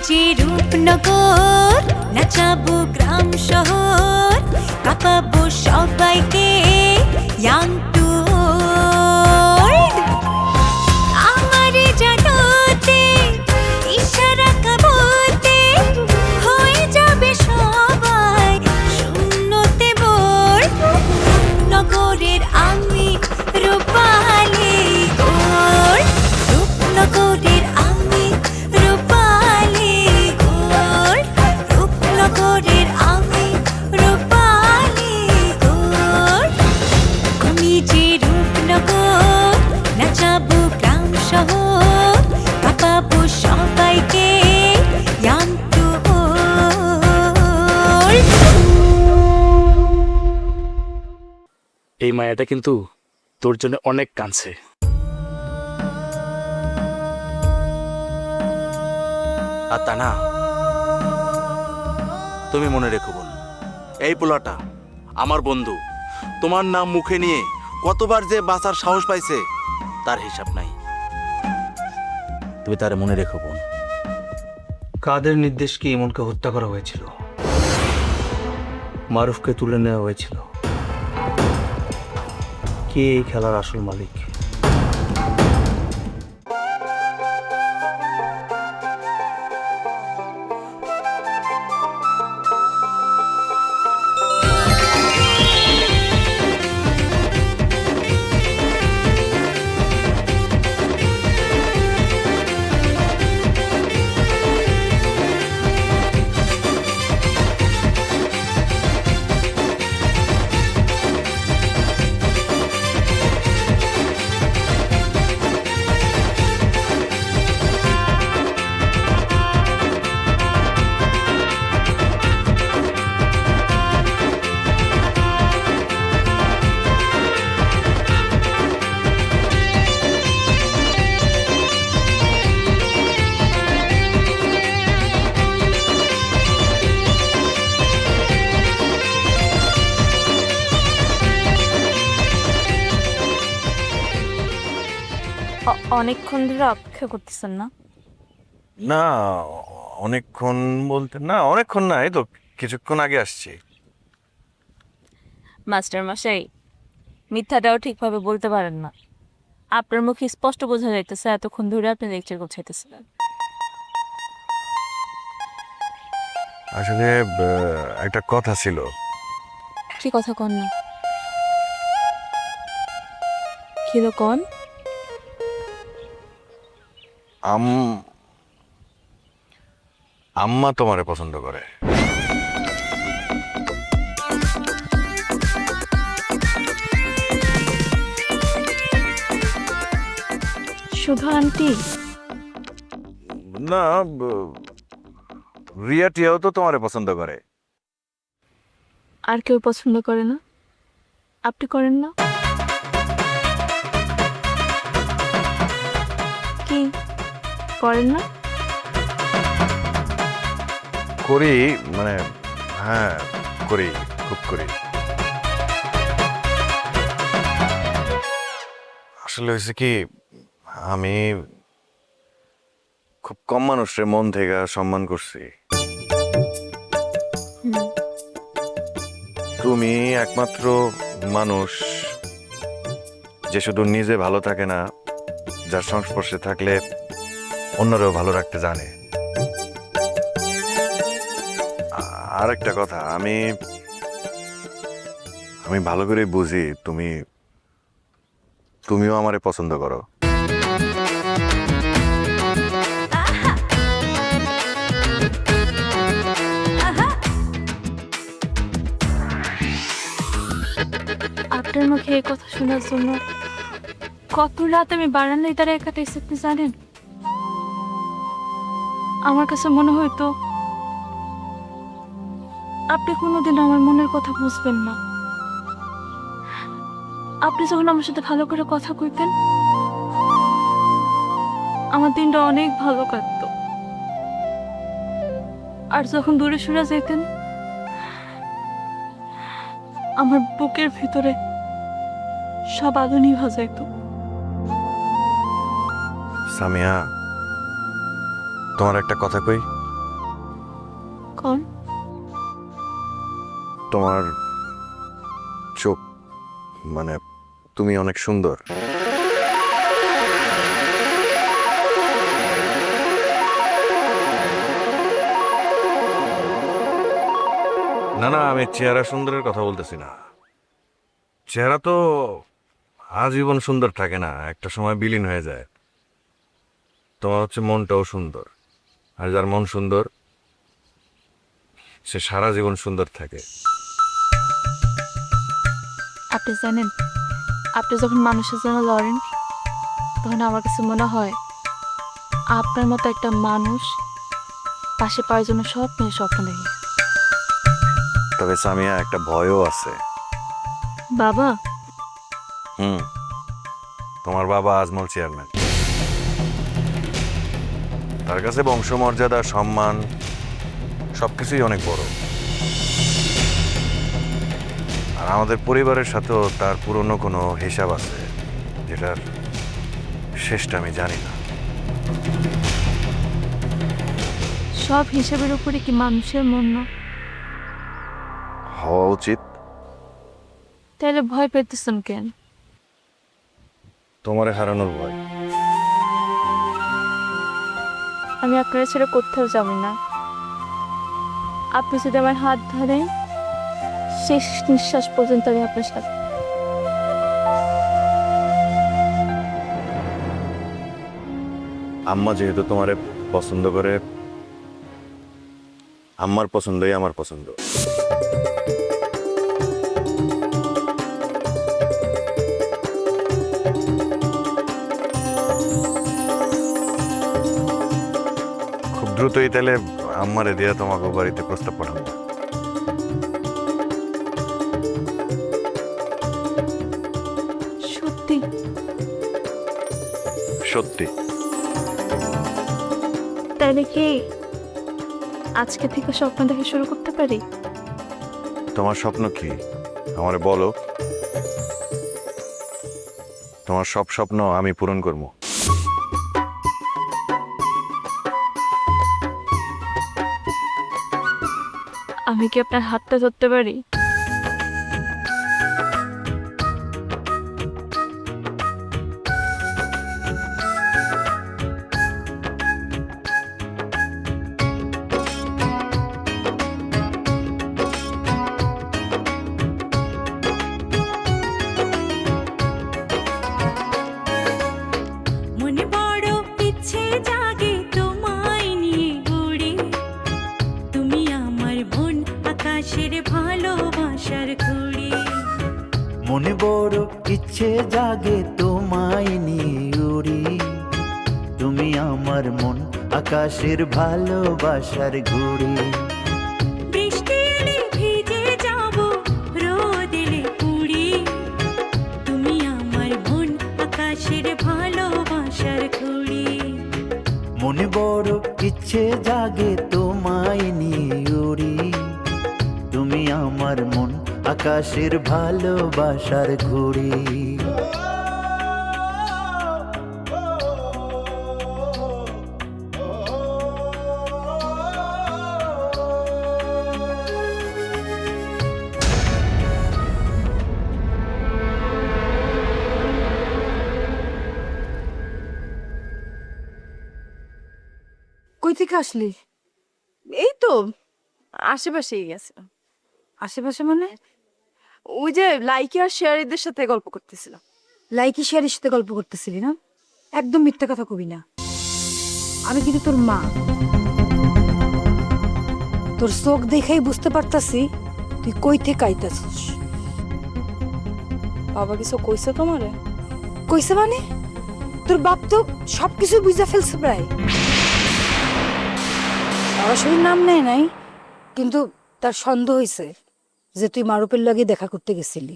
যে রূপনগর, নাচাবো গ্রাম শহর, কাঁপাবো সবাইকে ইয়াং টু ওল্ড। আমারে জানাতে ইশারা কাবতে হয়ে যাবে সবাই শূন্যতে বোর। নগরের আমি রূপালী গোর, রূপনগরের আমি রূপালী গোর, রূপনগরের আমি রূপালী গোর। আমি যে রূপনগর, নাচাবো গ্রাম শহর, কাঁপাবো সবাইকে ইয়াং টু ওল্ড। এই মায়াটা কিন্তু তোর জন্য অনেক কাঁদছে। আর তা না, তুমি মনে রেখো বোন, এই পোলাটা আমার বন্ধু। তোমার নাম মুখে নিয়ে কতবার যে বাঁচার সাহস পাইছে তার হিসাব নাই। তুমি তারে মনে রেখো বোন। কাদের নির্দেশ কি ইমনকে হত্যা করা হয়েছিল? মারুফকে তুলে নেওয়া হয়েছিল। কে এই খেলার আসল মালিক? অনেকক্ষণ ধরে অপেক্ষা করতেছেন না? না, অনেকক্ষণ বলতে না, অনেকক্ষণ না, এই তো কিছুক্ষণ আগে আসছি। মাস্টার মশাই, মিথ্যাটাও ঠিকভাবে বলতে পারেন না। আপনার মুখে স্পষ্ট বোঝা যাইতেছে এতক্ষণ ধরে আপনি লেকচার গোছাইতেছিলেন। আসলে একটা কথা ছিল। কি কথা কন না? কিলো কন? আম্মা তোমারে পছন্দ করে। শুধু আন্টি? না, রিয়া টিয়াও তো তোমারে পছন্দ করে। আর কেউ পছন্দ করে না? আপনি করেন না? কি করেন না? করি, মানে হ্যাঁ করি, খুব করি। আসলে হয়েছে কি, আমি খুব কম মানুষের মন থেকে সম্মান করছি। তুমি একমাত্র মানুষ যে শুধু নিজে ভালো থাকে না, যার সংস্পর্শে থাকলে অন্যরাও ভালো রাখতে জানে। আর একটা কথা, আমি ভালো করে বুঝি তুমিও আমারে পছন্দ করো। আপনার মুখে এই কথা শোনার জন্য কত রাত আমি বারান্দায় দাঁড়িয়ে কাটাইছি আপনি জানেন? আমার কাছে মনে হয়তো আপনি কোনোদিন আমার মনের কথা বুঝবেন না। আপনি যখন আমার সাথে ভালো করে কথা কইতেন, আমার দিনটা অনেক ভালো কাটতো। আর যখন দূরে সরে যেতেন, আমার বুকের ভিতরে সব আলো নিভা যাইত। সামিয়া, তোমার একটা কথা কই। কোন? তোমার চোখ, মানে তুমি অনেক সুন্দর। না না, আমি চেহারা সুন্দরের কথা বলতেছি না। চেহারা তো আজীবন সুন্দর থাকে না, একটা সময় বিলীন হয়ে যায়। তোমার হচ্ছে মনটাও সুন্দর, আর যার মন সুন্দর সে সারা জীবন সুন্দর থাকে। আপনি জানেন, আপনি যখন মানুষের জন্য লড়েন তখন আমার কাছে মনে হয় আপনার মতো একটা মানুষ পাশে পাওয়ার জন্য সব মেয়ে স্বপ্ন দেখে। তবে সামিয়া, একটা ভয়ও আছে। বাবা, তোমার বাবা আজমল চেয়ারম্যান, তার কাছে বংশমর্যাদা, সম্মান সবকিছুই অনেক বড়। আর আমাদের পরিবারের সাথেও তার পুরনো কোনো হিসাব আছে, যেটার শেষটা আমি জানি না। সব হিসাবের উপরে কি মানুষের মন না? হওয়া উচিত। তাহলে ভয় পেতেছেন কেন? তোমারে হারানোর ভয়। আমি আপনার ছেড়ে কোথাও যাব না। আপনি যদি আমার হাত ধরেন শেষ নিঃশ্বাস পর্যন্ত আমি আপনার সাথে। আম্মা যেহেতু তোমারে পছন্দ করে, আম্মার পছন্দই আমার পছন্দ। খুব দ্রুতই তাহলে আম্মারে দিয়া তোমাকে বাড়িতে প্রস্তাব পাঠাবো। সত্যি? সত্যি। তাহলে কি আজকে থেকে স্বপ্ন দেখা শুরু করতে পারি? তোমার স্বপ্ন কি আমারে বলো, তোমার সব স্বপ্ন আমি পূরণ করবো। আমি কি আপনার হাতটা ধরতে পারি? মনে বড় ইচ্ছে জাগে তোমায় নিয়ে ঘুরে, তুমি আমার মন আকাশের ভালোবাসার ঘুড়ি। মনে বড় ইচ্ছে জাগে তোমায় নিয়ে উড়ি, তুমি আমার মন আকাশের ভালোবাসার ঘুড়ি। বৃষ্টি এলে ভিজে যাব, রোদ এলে পুড়ি, তুমি আমার মন আকাশের ভালোবাসার ঘুড়ি। মনে বড় ইচ্ছে জাগে তোমায় নিয়ে উড়ি, তুমি আমার মন আকাশের ভালোবাসার ঘুড়ি। কই থেকে আসলি? এই তো আশেপাশেই গেছিলাম। আশেপাশে মানে? ওই যে লাইকি আর শেয়ারিদের সাথে গল্প করতেছিলাম। লাইকি শেয়ারের সাথে গল্প করতেছিলি না? একদম মিথ্যা কথা কবি না। আমি কিন্তু তোর মা, তোর চোখ দেখেই বুঝতে পারতাছি তুই কই থেকে আইতাছিস। বাবা কিছু কইছে তোমারে? কইছে মানে? তোর বাপ তো সবকিছু বুঝা ফেলছে প্রায়। সরাসরি নাম নেয় নাই, কিন্তু তার সন্দেহ হয়েছে যে তুই মারুপের লাগে দেখা করতে গেছিলি।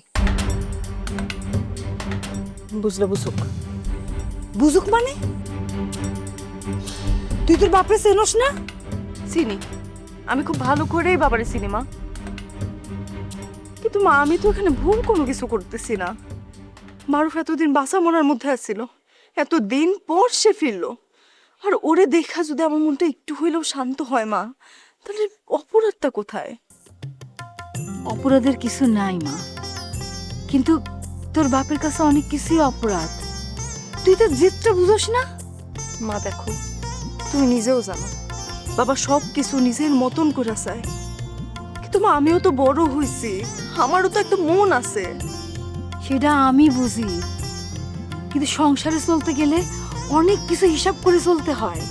বুঝলে বুঝুক। বুঝুক মানে? তুই তোর বাপরে চেনস না? চিনি, আমি খুব ভালো করেই বাবারে চিনি মা। কিন্তু মা আমি তো এখানে ভুল কোনো কিছু করতেছি না। মারুফ এতদিন বাসা মরার মধ্যে আসছিল, এতদিন পর সে ফিরলো। আর ওরে দেখা যদি আমার মনটা একটু হইলেও শান্ত হয় মা, তাহলে অপরাধটা কোথায়? অপরাধের কিছু নাই মা, কিন্তু তোর বাপের কাছে অনেক কিছুই অপরাধ। তুই তো জিতটা বুঝোস না। মা দেখো, তুমি নিজেও জানো বাবা সব কিছু নিজের মতন করে চায়, কিন্তু মা আমিও তো বড় হইছি, আমারও তো একটা মন আছে। সেটা আমি বুঝি, কিন্তু সংসারে চলতে গেলে অনেক কিছু হিসাব করে চলতে হয়।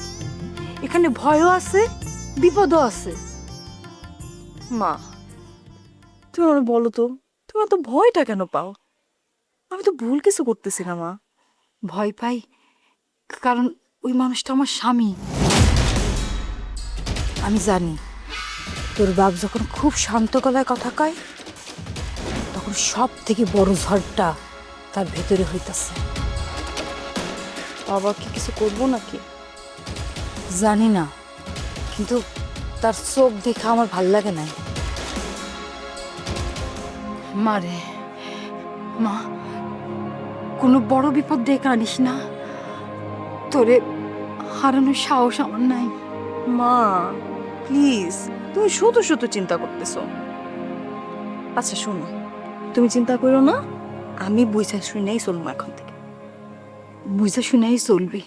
এখানে ভয়ও আছে, বিপদও আছে। মা তুমি আমার বলো তো, তুমি এত ভয়টা কেন পাও? আমি তো ভুল কিছু করতেছি না মা। ভয় পাই কারণ ওই মানুষটা আমার স্বামী। আমি জানি তোর বাপ যখন খুব শান্ত গলায় কথা কয়, তখন সব থেকে বড় ঝড়টা তার ভেতরে হইতাছে। বাবা কি কিছু করবো নাকি? জানি না, কিন্তু তার চোখ দেখে আমার ভাল লাগে নাই। মারে মা, কোনো বড় বিপদ ডেকে আনিস না, তোরে হারানোর সাহস আমার নাই। মা প্লিজ, তুমি শুধু শুধু চিন্তা করতেছো। আচ্ছা শোনো, তুমি চিন্তা করো না, আমি বুঝা শুনেই চলবো এখন থেকে। বুঝে শুনেই চলবি।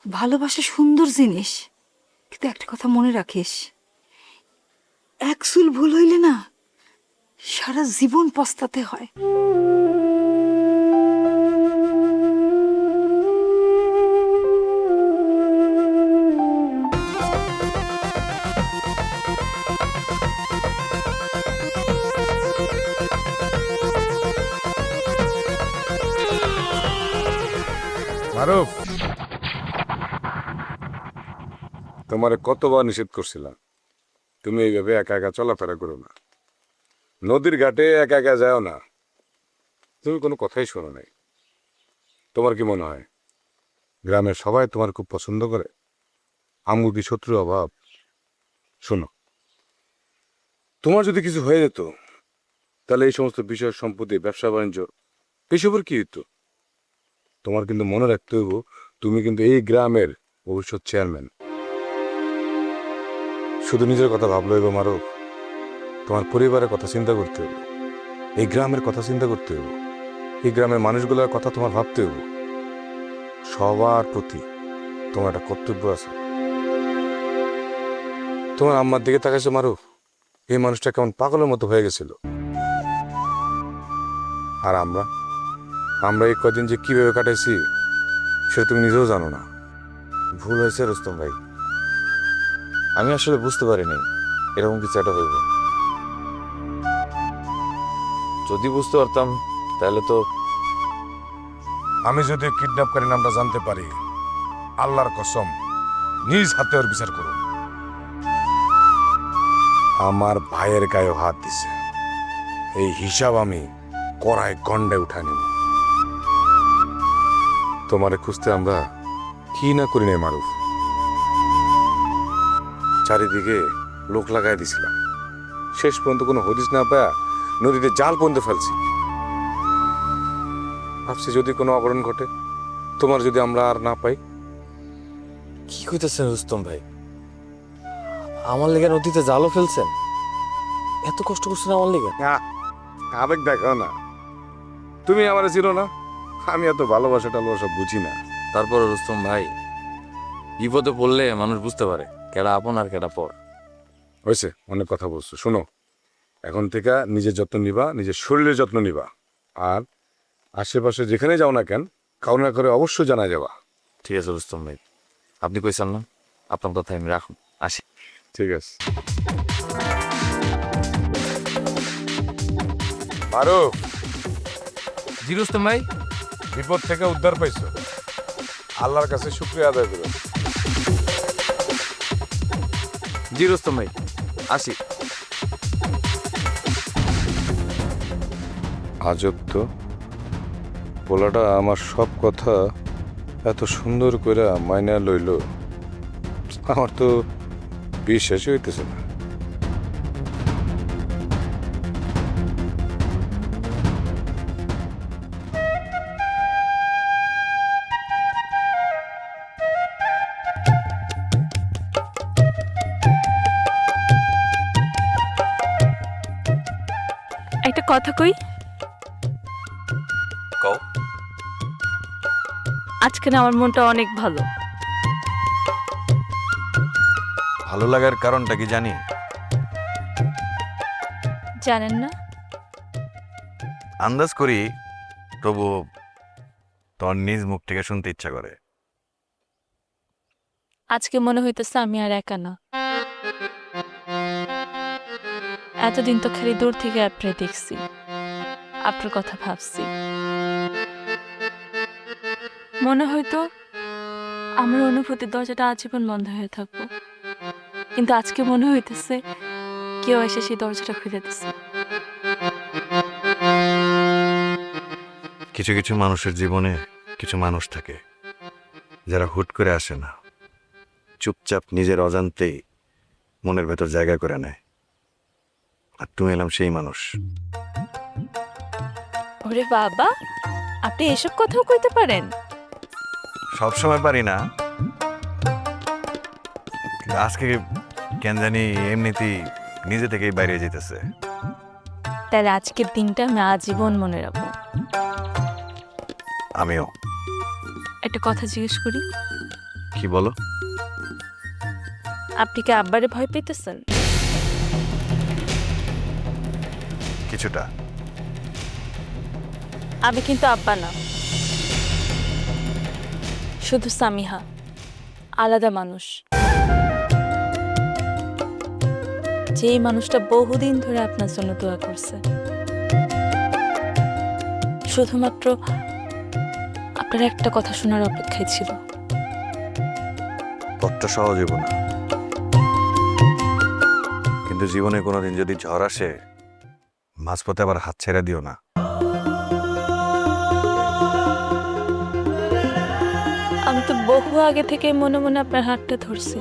ভালোবাসা সুন্দর জিনিস, কিন্তু একটা কথা মনে রাখিস, এক চুল ভুল হইলে না সারা জীবন পস্তাতে হয়। মারুফ, তোমারে কতবার নিষেধ করছিলাম তুমি এইভাবে একা একা চলাফেরা করো না, নদীর ঘাটে একা একা যাও না। তুমি কোনো কথাই শোনো নাই। তোমার কি মনে হয় গ্রামের সবাই তোমার খুব পছন্দ করে? আমগো কি শত্রুর অভাব? শোনো, তোমার যদি কিছু হয়ে যেত তাহলে এই সমস্ত বিষয়, সম্পত্তি, ব্যবসা বাণিজ্য, এসবের কি হইতো? তোমার কিন্তু মনে রাখতে হইব তুমি কিন্তু এই গ্রামের ভবিষ্যৎ চেয়ারম্যান। শুধু নিজের কথা ভাবলে হইব মারুফ, তোমার পরিবারের কথা চিন্তা করতে হইব, এই গ্রামের কথা চিন্তা করতে হইব, এই গ্রামের মানুষগুলোর কথা তোমার ভাবতে হইব। সবার প্রতি তোমার একটা কর্তব্য আছে। তোমার আম্মার দিকে তাকাইছো মারুফ, এই মানুষটা কেমন পাগলের মতো হয়ে গেছিল। আর আমরা এই কদিন যে কিভাবে কাটাইছি সেটা তুমি নিজেও জানো না। ভুল হয়েছে রুস্তম ভাই, আমি আসলে বুঝতে পারিনি এরকম কিছু একটা হইব। যদি বুঝতে পারতাম তাহলে তো। আমি যদি কিডন্যাপকারী নামটা জানতে পারি, আল্লাহর কসম নিজ হাতে ওর বিচার করুন। আমার ভাইয়ের গায়ে হাত দিছে, এই হিসাব আমি কড়ায় গন্ডে উঠা নিব। তোমারে খুঁজতে আমরা কি না করি নাই মারুফ, চারিদিকে লোক লাগাই দিছিলাম, শেষ পর্যন্ত কোনো হদিস না পায়া নদীতে জাল পর্যন্ত ফেলছি। ভাবছি যদি কোনো অঘটন ঘটে, তোমার যদি আমরা আর না পাই। কি কইতেছেন রুস্তম ভাই? আমার লেগে নদীতে জালও ফেলছেন? এত কষ্ট করছেন আমার লেগে? আবেগ দেখাও না, তুমি আমার ছিল না, আমি এত ভালোবাসা টালোবাসা বুঝি না। তারপর রুস্তম ভাই, বিপদে পড়লে মানুষ বুঝতে পারে কেডা আপন আর কেডা পর। হয়েছে, অনেক কথা বলছো। শোনো, এখন থেকে নিজের যত্ন নিবা, নিজের শরীরের যত্ন নিবা, আর আশেপাশে যেখানে যাও না কেন কারো না করে অবশ্যই জানা যাবা। ঠিক আছে রুস্তম ভাই, আপনি কইছেন না, আপনার কথা আমি রাখুন, আসি। ঠিক আছে। মারুফ, জি রুস্তম ভাই। বিপদ থেকে উদ্ধার পাইছো, আল্লাহর কাছে শুকরিয়া আদায় করো। জি রুস্তম ভাই, আসি। আজব তো, পোলাটা আমার সব কথা এত সুন্দর করে মাইনা লইল, আমার তো বিশ্বাসই হইতেছে না। কথা কই। কও। আজকে না আমার মনটা অনেক ভালো। ভালো লাগার কারণটা কি জানি? জানেন না? আন্দাজ করি, তবু তোর নিজ মুখ থেকে শুনতে ইচ্ছা করে। আজকে মনে হইতেছে আমি আর একা না। এতদিন তো খালি দূর থেকে আপনারে দেখছি, আপনার কথা ভাবছি। মনে হয়তো আমার অনুভূতির দরজাটা আজীবন বন্ধ হয়ে থাকবো, কিন্তু আজকে মনে হইতেছে কেউ এসে সেই দরজাটা খুলে দিচ্ছে। কিছু কিছু মানুষের জীবনে কিছু মানুষ থাকে যারা হুট করে আসে না, চুপচাপ নিজের অজান্তেই মনের ভেতর জায়গা করে নেয়। আর তুমি এলাম সেই মানুষ। ওরে বাবা, আপনি এসব কথাও কইতে পারেন? সব সময় পারি না, আজকে কেন জানি এমনিতেই নিজে থেকেই বাইরে যেতেছে। তাহলে আজকের দিনটা আমি আজীবন মনে রাখবো। আমিও। একটা কথা জিজ্ঞেস করি, কি বলো? আপনি কি আব্বারে ভয় পেতেছেন? কিছুটা। আমি কিন্তু আব্বা না, শুধু সামিহা, আলাদা মানুষ। যেই মানুষটা বহুদিন ধরে আপনার জন্য দোয়া করছে, শুধুমাত্র আপনার একটা কথা শোনার অপেক্ষায় ছিল। পথটা সহজ হইব না, কিন্তু জীবনে কোনোদিন যদি ঝড় আসে, মাঝপথে আবার হাত ছেড়ে দিও না। আমি তো বহু আগে থেকে মনে মনে আপনার হাতটা ধরছি,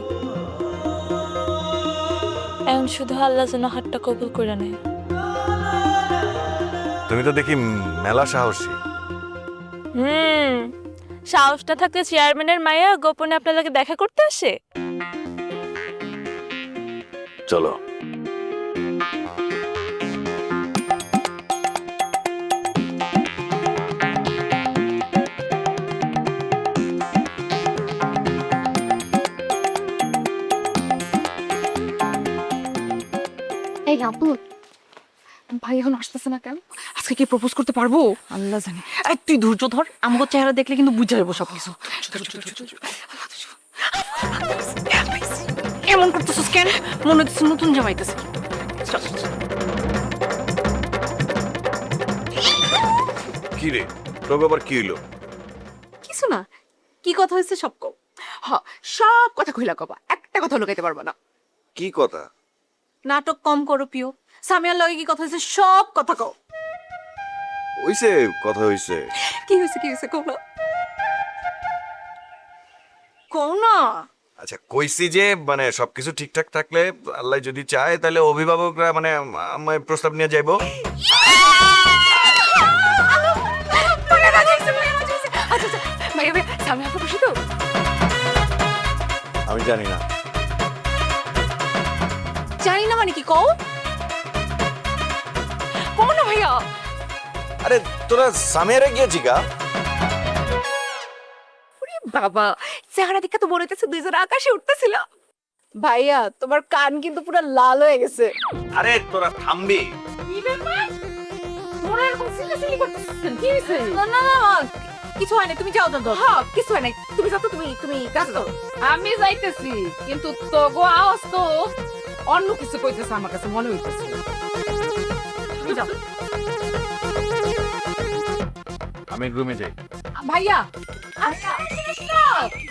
এখন শুধু আল্লাহ যেন হাতটা কবুল করে নেয়। তুমি তো দেখি মেলা সাহসী। সাহসটা থাকতে চেয়ারম্যানের মায়া গোপনে আপনার লাগে দেখা করতে আসে। চলো। এই আপু, ভাই এখন আসতেছে না কেন? আজকে কি প্রপোজ করতে পারবো? আল্লাহ জানে। এই তুই ধৈর্য ধর, আমাকে চেহারা দেখলে কিন্তু বুঝে যাবো সবকিছু। এমন করতেছিস কেন? মনে হচ্ছে নতুন জামাইতেছে। কি রে, তোর আবার কি হইলো? কিছু না, কি কথা হয়েছে সব কও। সব কথা কইলা কবা, একটা কথা লুকাইতে পারবা না। কি কথা? নাটক কম করো পিও, সামিয়ার লগে কি কথা হয়েছে সব কথা কও। হইছে, কথা হইছে। কি হয়েছে কও না, কও না। আচ্ছা, কইছি যে মানে সবকিছু ঠিকঠাক থাকলে আল্লাহ যদি চায় তাহলে অভিভাবকরা মানে আমায় প্রস্তাব নিয়ে যাইবো। আমি জানি না। জানি না মানে কি, কও কও না ভাইয়া। আরে তোরা সামিয়ারে গিয়েছি গা? বাবা, চেহারা দেখে তো মনে হচ্ছে দুইজন আকাশে উঠতেছিল। ভাইয়া, তোমার কান কিন্তু পুরো লাল হয়ে গেছে। আরে তোরা থামবি? কি ব্যাপার? মোরা এরকম সিলেসিলি করতেছেন, কি হইছে? না, কিছু হয় না, তুমি যাও দাও। হ্যাঁ, কিছু হয় না, তুমি যাও তো, তুমি কাজ দাও। আমি যাইতেছি, কিন্তু তোগো আওয়াজ তো অন্য কিছু কইতেছে, আমার কাছে মনে হইতেছে। তুমি যাও। আমি রুমে যাই। ভাইয়া,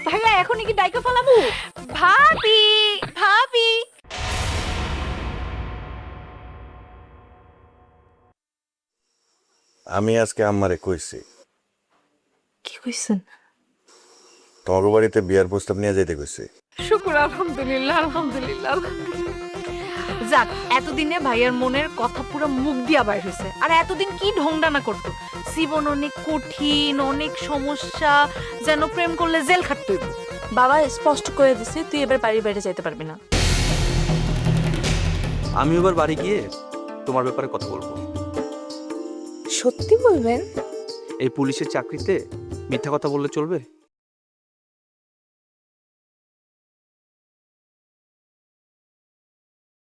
ভাইয়া এখনই কি ডাইকা ফলাবো? ভাবি। আমি আজকে আম্মারে কইছি কি কইছেন? তোমার বাড়িতে বিয়ার প্রস্তাব নিয়ে যেতে কইছি। শুকুর, আলহামদুলিল্লাহ। যাক, এতদিনে ভাইয়ার মনের কথা পুরো মুখ দিয়া বাইর হয়েছে। আর এতদিন কি ঢংডানা করতো, জীবন অনেক কঠিন, অনেক সমস্যা, যেন প্রেম করলে জেল খাটতে হইব। বাবা স্পষ্ট করে দিছে, তুই এবার বাড়ির বাইরে যাইতে পারবি না। আমি এবার বাড়ি গিয়ে তোমার ব্যাপারে কথা বলবো। সত্যি বলবেন? এই পুলিশের চাকরিতে মিথ্যা কথা বললে চলবে?